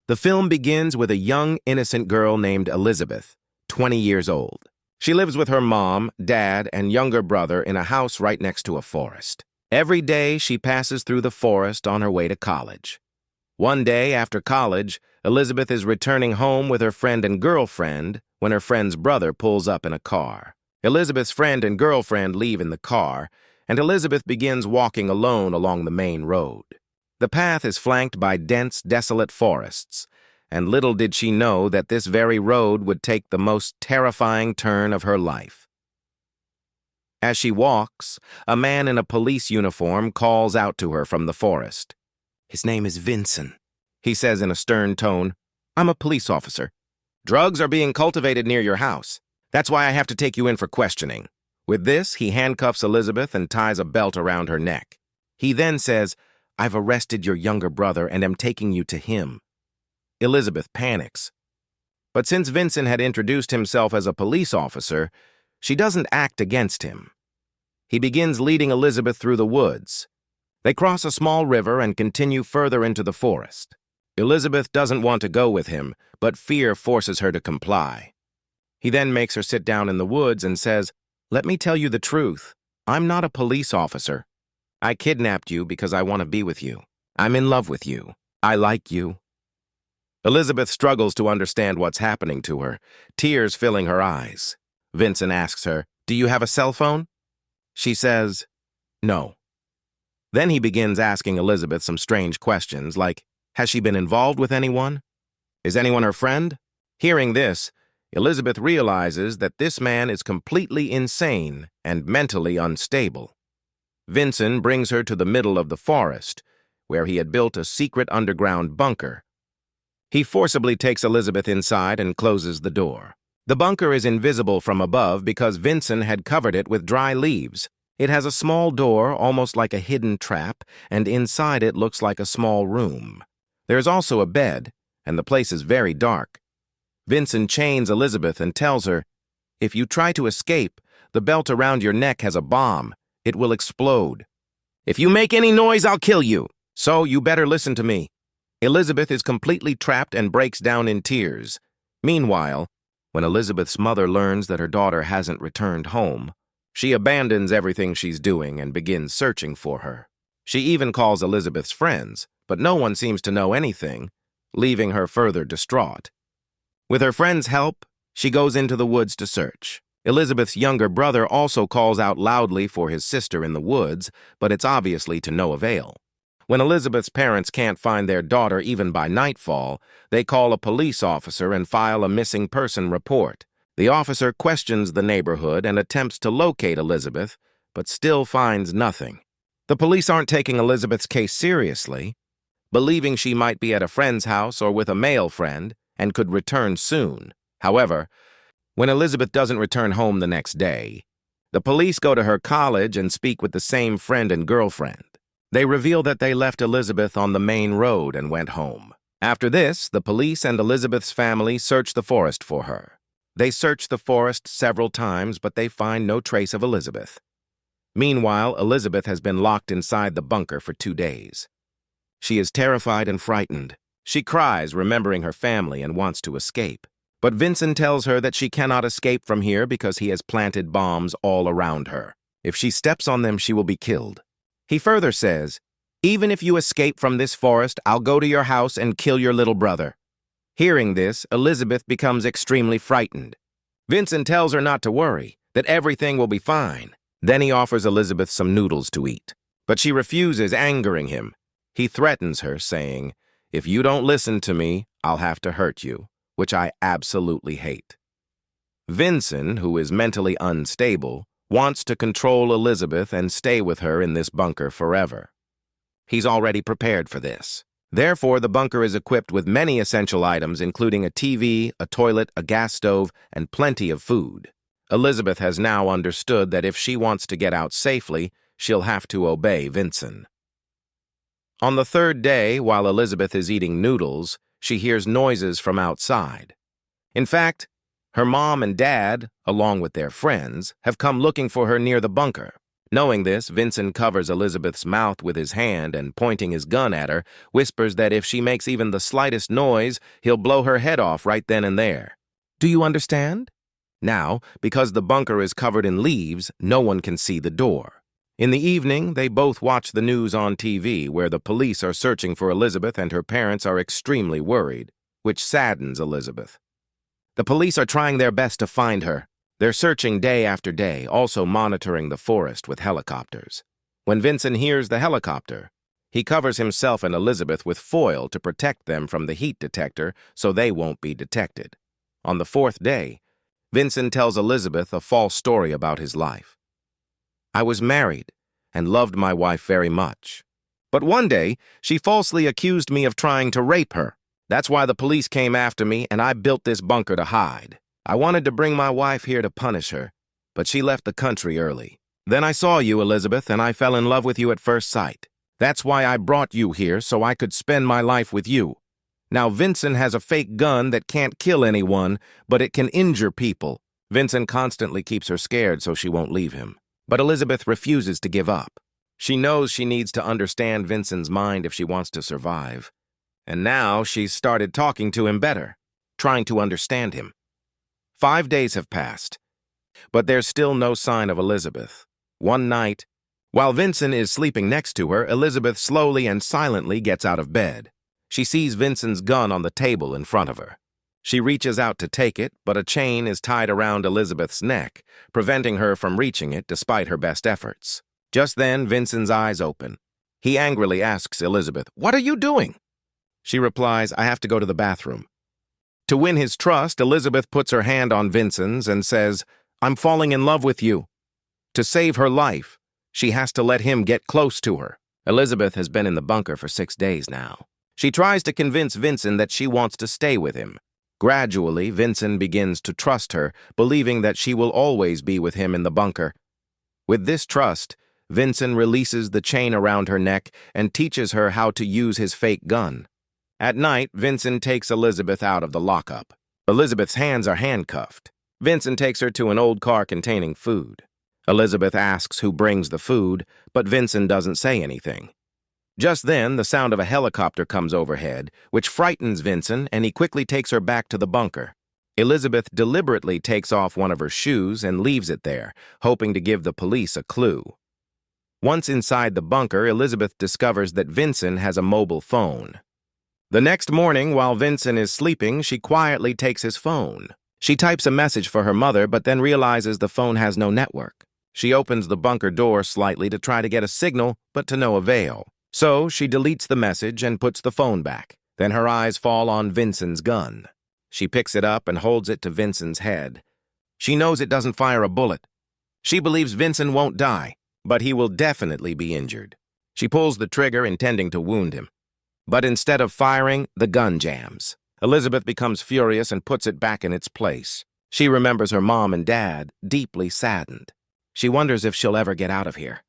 The film begins with a young, innocent girl named Elizabeth, 20 years old. She lives with her mom, dad, and younger brother in a house right next to a forest. Every day, she passes through the forest on her way to college. One day after college, Elizabeth is returning home with her friend and girlfriend when her friend's brother pulls up in a car. Elizabeth's friend and girlfriend leave in the car, and Elizabeth begins walking alone along the main road. The path is flanked by dense, desolate forests, and little did she know that this very road would take the most terrifying turn of her life. As she walks, a man in a police uniform calls out to her from the forest. "His name is Vincent," he says in a stern tone. "I'm a police officer. Drugs are being cultivated near your house. That's why I have to take you in for questioning." With this, he handcuffs Elizabeth and ties a belt around her neck. He then says, "I've arrested your younger brother and am taking you to him." Elizabeth panics. But since Vincent had introduced himself as a police officer, she doesn't act against him. He begins leading Elizabeth through the woods. They cross a small river and continue further into the forest. Elizabeth doesn't want to go with him, but fear forces her to comply. He then makes her sit down in the woods and says, "Let me tell you the truth. I'm not a police officer. I kidnapped you because I want to be with you. I'm in love with you. I like you." Elizabeth struggles to understand what's happening to her, tears filling her eyes. Vincent asks her, "Do you have a cell phone?" She says, "No." Then he begins asking Elizabeth some strange questions like, has she been involved with anyone? Is anyone her friend? Hearing this, Elizabeth realizes that this man is completely insane and mentally unstable. Vincent brings her to the middle of the forest, where he had built a secret underground bunker. He forcibly takes Elizabeth inside and closes the door. The bunker is invisible from above because Vincent had covered it with dry leaves. It has a small door, almost like a hidden trap, and inside it looks like a small room. There's also a bed, and the place is very dark. Vincent chains Elizabeth and tells her, "If you try to escape, the belt around your neck has a bomb. It will explode. If you make any noise, I'll kill you. So you better listen to me." Elizabeth is completely trapped and breaks down in tears. Meanwhile, when Elizabeth's mother learns that her daughter hasn't returned home, she abandons everything she's doing and begins searching for her. She even calls Elizabeth's friends, but no one seems to know anything, leaving her further distraught. With her friends' help, she goes into the woods to search. Elizabeth's younger brother also calls out loudly for his sister in the woods, but it's obviously to no avail. When Elizabeth's parents can't find their daughter even by nightfall, they call a police officer and file a missing person report. The officer questions the neighborhood and attempts to locate Elizabeth, but still finds nothing. The police aren't taking Elizabeth's case seriously, believing she might be at a friend's house or with a male friend and could return soon. However, when Elizabeth doesn't return home the next day, the police go to her college and speak with the same friend and girlfriend. They reveal that they left Elizabeth on the main road and went home. After this, the police and Elizabeth's family search the forest for her. They search the forest several times, but they find no trace of Elizabeth. Meanwhile, Elizabeth has been locked inside the bunker for 2 days. She is terrified and frightened. She cries, remembering her family, and wants to escape. But Vincent tells her that she cannot escape from here because he has planted bombs all around her. If she steps on them, she will be killed. He further says, "Even if you escape from this forest, I'll go to your house and kill your little brother." Hearing this, Elizabeth becomes extremely frightened. Vincent tells her not to worry, that everything will be fine. Then he offers Elizabeth some noodles to eat. But she refuses, angering him. He threatens her, saying, "If you don't listen to me, I'll have to hurt you," which I absolutely hate. Vincent, who is mentally unstable, wants to control Elizabeth and stay with her in this bunker forever. He's already prepared for this. Therefore, the bunker is equipped with many essential items, including a TV, a toilet, a gas stove, and plenty of food. Elizabeth has now understood that if she wants to get out safely, she'll have to obey Vincent. On the 3rd day, while Elizabeth is eating noodles, she hears noises from outside. In fact, her mom and dad, along with their friends, have come looking for her near the bunker. Knowing this, Vincent covers Elizabeth's mouth with his hand and, pointing his gun at her, whispers that if she makes even the slightest noise, he'll blow her head off right then and there. Do you understand? Now, because the bunker is covered in leaves, no one can see the door. In the evening, they both watch the news on TV, where the police are searching for Elizabeth and her parents are extremely worried, which saddens Elizabeth. The police are trying their best to find her. They're searching day after day, also monitoring the forest with helicopters. When Vincent hears the helicopter, he covers himself and Elizabeth with foil to protect them from the heat detector so they won't be detected. On the fourth day, Vincent tells Elizabeth a false story about his life. I was married and loved my wife very much. But one day, she falsely accused me of trying to rape her. That's why the police came after me and I built this bunker to hide. I wanted to bring my wife here to punish her, but she left the country early. Then I saw you, Elizabeth, and I fell in love with you at first sight. That's why I brought you here, so I could spend my life with you. Now Vincent has a fake gun that can't kill anyone, but it can injure people. Vincent constantly keeps her scared so she won't leave him. But Elizabeth refuses to give up. She knows she needs to understand Vincent's mind if she wants to survive. And now she's started talking to him better, trying to understand him. 5 days have passed, but there's still no sign of Elizabeth. One night, while Vincent is sleeping next to her, Elizabeth slowly and silently gets out of bed. She sees Vincent's gun on the table in front of her. She reaches out to take it, but a chain is tied around Elizabeth's neck, preventing her from reaching it despite her best efforts. Just then, Vincent's eyes open. He angrily asks Elizabeth, "What are you doing?" She replies, "I have to go to the bathroom." To win his trust, Elizabeth puts her hand on Vincent's and says, "I'm falling in love with you." To save her life, she has to let him get close to her. Elizabeth has been in the bunker for 6 days now. She tries to convince Vincent that she wants to stay with him. Gradually, Vincent begins to trust her, believing that she will always be with him in the bunker. With this trust, Vincent releases the chain around her neck and teaches her how to use his fake gun. At night, Vincent takes Elizabeth out of the lockup. Elizabeth's hands are handcuffed. Vincent takes her to an old car containing food. Elizabeth asks who brings the food, but Vincent doesn't say anything. Just then, the sound of a helicopter comes overhead, which frightens Vincent, and he quickly takes her back to the bunker. Elizabeth deliberately takes off one of her shoes and leaves it there, hoping to give the police a clue. Once inside the bunker, Elizabeth discovers that Vincent has a mobile phone. The next morning, while Vincent is sleeping, she quietly takes his phone. She types a message for her mother, but then realizes the phone has no network. She opens the bunker door slightly to try to get a signal, but to no avail. So she deletes the message and puts the phone back. Then her eyes fall on Vincent's gun. She picks it up and holds it to Vincent's head. She knows it doesn't fire a bullet. She believes Vincent won't die, but he will definitely be injured. She pulls the trigger, intending to wound him. But instead of firing, the gun jams. Elizabeth becomes furious and puts it back in its place. She remembers her mom and dad, deeply saddened. She wonders if she'll ever get out of here.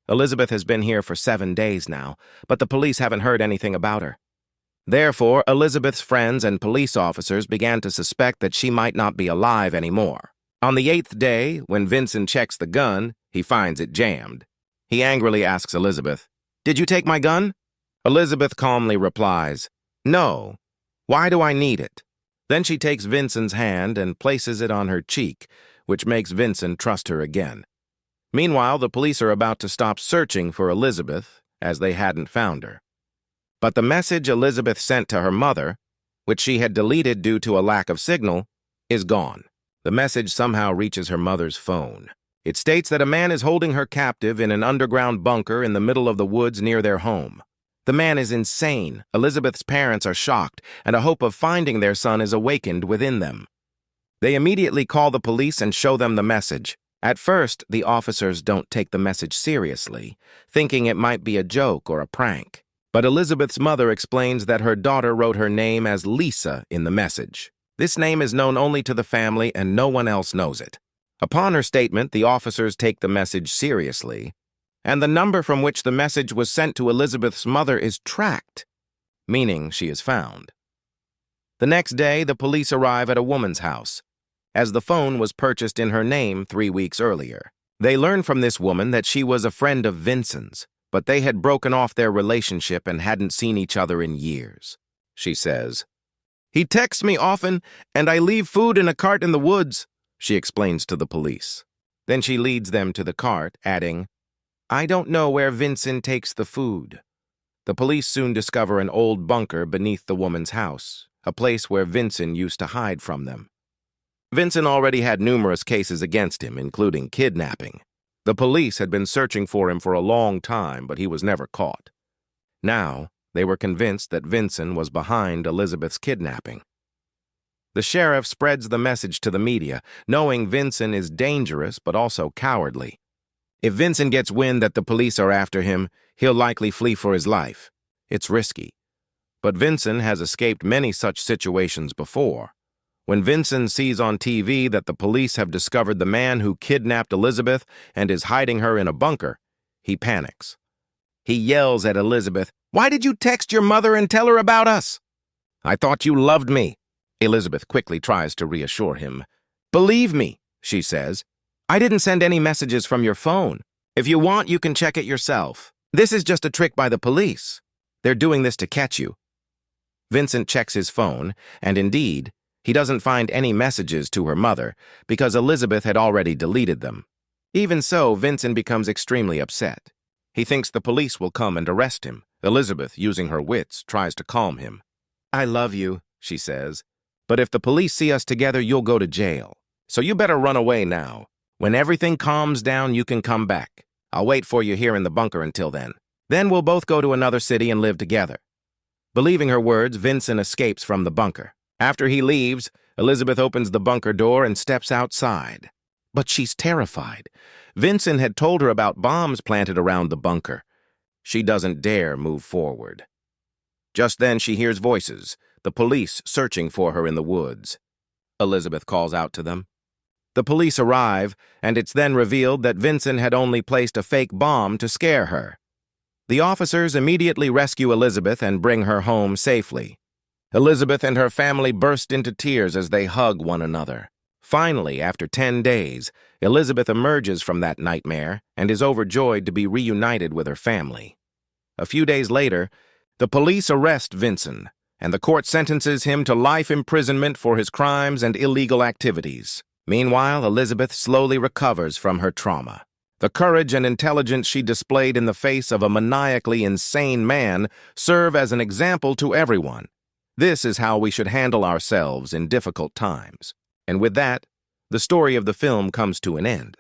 Elizabeth has been here for 7 days now, but the police haven't heard anything about her. Therefore, Elizabeth's friends and police officers began to suspect that she might not be alive anymore. On the 8th day, when Vincent checks the gun, he finds it jammed. He angrily asks Elizabeth, "Did you take my gun?" Elizabeth calmly replies, "No. Why do I need it?" Then she takes Vincent's hand and places it on her cheek, which makes Vincent trust her again. Meanwhile, the police are about to stop searching for Elizabeth, as they hadn't found her. But the message Elizabeth sent to her mother, which she had deleted due to a lack of signal, is gone. The message somehow reaches her mother's phone. It states that a man is holding her captive in an underground bunker in the middle of the woods near their home. The man is insane. Elizabeth's parents are shocked, and a hope of finding their son is awakened within them. They immediately call the police and show them the message. At first, the officers don't take the message seriously, thinking it might be a joke or a prank. But Elizabeth's mother explains that her daughter wrote her name as Lisa in the message. This name is known only to the family and no one else knows it. Upon her statement, the officers take the message seriously, and the number from which the message was sent to Elizabeth's mother is tracked, meaning she is found. The next day, the police arrive at a woman's house, as the phone was purchased in her name 3 weeks earlier. They learn from this woman that she was a friend of Vincent's, but they had broken off their relationship and hadn't seen each other in years. She says, "He texts me often, and I leave food in a cart in the woods," she explains to the police. Then she leads them to the cart, adding, "I don't know where Vincent takes the food." The police soon discover an old bunker beneath the woman's house, a place where Vincent used to hide from them. Vincent already had numerous cases against him, including kidnapping. The police had been searching for him for a long time, but he was never caught. Now, they were convinced that Vincent was behind Elizabeth's kidnapping. The sheriff spreads the message to the media, knowing Vincent is dangerous but also cowardly. If Vincent gets wind that the police are after him, he'll likely flee for his life. It's risky. But Vincent has escaped many such situations before. When Vincent sees on TV that the police have discovered the man who kidnapped Elizabeth and is hiding her in a bunker, he panics. He yells at Elizabeth, "Why did you text your mother and tell her about us?" "I thought you loved me." Elizabeth quickly tries to reassure him. "Believe me," she says, "I didn't send any messages from your phone. If you want, you can check it yourself. This is just a trick by the police. They're doing this to catch you." Vincent checks his phone, and indeed, he doesn't find any messages to her mother because Elizabeth had already deleted them. Even so, Vincent becomes extremely upset. He thinks the police will come and arrest him. Elizabeth, using her wits, tries to calm him. "I love you," she says, "but if the police see us together, you'll go to jail. So you better run away now. When everything calms down, you can come back. I'll wait for you here in the bunker until then. Then we'll both go to another city and live together." Believing her words, Vincent escapes from the bunker. After he leaves, Elizabeth opens the bunker door and steps outside. But she's terrified. Vincent had told her about bombs planted around the bunker. She doesn't dare move forward. Just then she hears voices, the police searching for her in the woods. Elizabeth calls out to them. The police arrive, and it's then revealed that Vincent had only placed a fake bomb to scare her. The officers immediately rescue Elizabeth and bring her home safely. Elizabeth and her family burst into tears as they hug one another. Finally, after 10 days, Elizabeth emerges from that nightmare and is overjoyed to be reunited with her family. A few days later, the police arrest Vincent, and the court sentences him to life imprisonment for his crimes and illegal activities. Meanwhile, Elizabeth slowly recovers from her trauma. The courage and intelligence she displayed in the face of a maniacally insane man serve as an example to everyone. This is how we should handle ourselves in difficult times. And with that, the story of the film comes to an end.